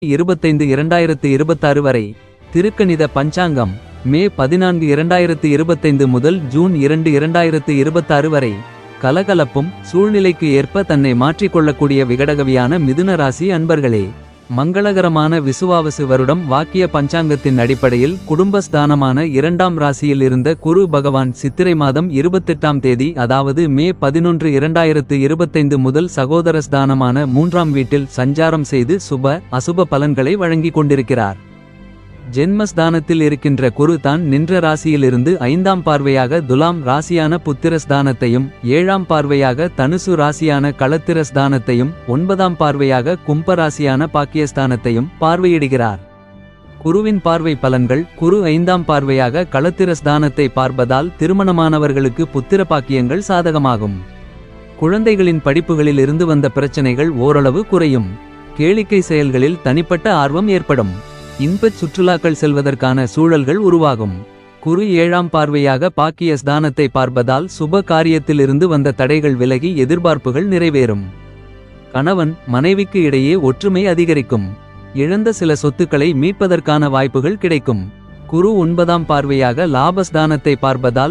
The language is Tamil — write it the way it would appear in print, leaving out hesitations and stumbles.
25 2026 வரை. திருக்கணித பஞ்சாங்கம் மே 14 2025 முதல் ஜூன் 2 2026 வரை. கலகலப்பும் சூழ்நிலைக்கு ஏற்ப தன்னை மாற்றிக்கொள்ளக்கூடிய விகடகவியான மிதுன ராசி அன்பர்களே. மங்களகரமான விசுவாவசு வருடம் வாக்கிய பஞ்சாங்கத்தின் அடிப்படையில் குடும்பஸ்தானமான 2ஆம் ராசியில் இருந்த குரு பகவான் சித்திரை மாதம் 28ஆம் தேதி அதாவது மே 11 2025 முதல் சகோதரஸ்தானமான 3ஆம் வீட்டில் சஞ்சாரம் செய்து சுப அசுப பலன்களை வழங்கிக் கொண்டிருக்கிறார். ஜென்மஸ்தானத்தில் இருக்கின்ற குரு தான் நின்ற ராசியிலிருந்து 5ஆம் பார்வையாக துலாம் ராசியான புத்திரஸ்தானத்தையும் 7ஆம் பார்வையாக தனுசு ராசியான களத்திரஸ்தானத்தையும் 9ஆம் பார்வையாக கும்ப ராசியான பாக்கியஸ்தானத்தையும் பார்வையிடுகிறார். குருவின் பார்வை பலன்கள். குரு 5ஆம் பார்வையாக களத்திரஸ்தானத்தை பார்ப்பதால் திருமணமானவர்களுக்கு புத்திர பாக்கியங்கள் சாதகமாகும். குழந்தைகளின் படிப்புகளில் இருந்து வந்த பிரச்சனைகள் ஓரளவு குறையும். கேளிக்கை செயல்களில் தனிப்பட்ட ஆர்வம் ஏற்படும். இன்பச் சுற்றுலாக்கள் செல்வதற்கான சூழல்கள் உருவாகும். குரு 7ஆம் பார்வையாக பாக்கிய ஸ்தானத்தை பார்ப்பதால் சுப காரியத்திலிருந்து வந்த தடைகள் விலகி எதிர்பார்ப்புகள் நிறைவேறும். கணவன் மனைவிக்கு இடையே ஒற்றுமை அதிகரிக்கும். இழந்த சில சொத்துக்களை மீட்பதற்கான வாய்ப்புகள் கிடைக்கும். குரு 9ஆம் பார்வையாக லாபஸ்தானத்தை பார்ப்பதால்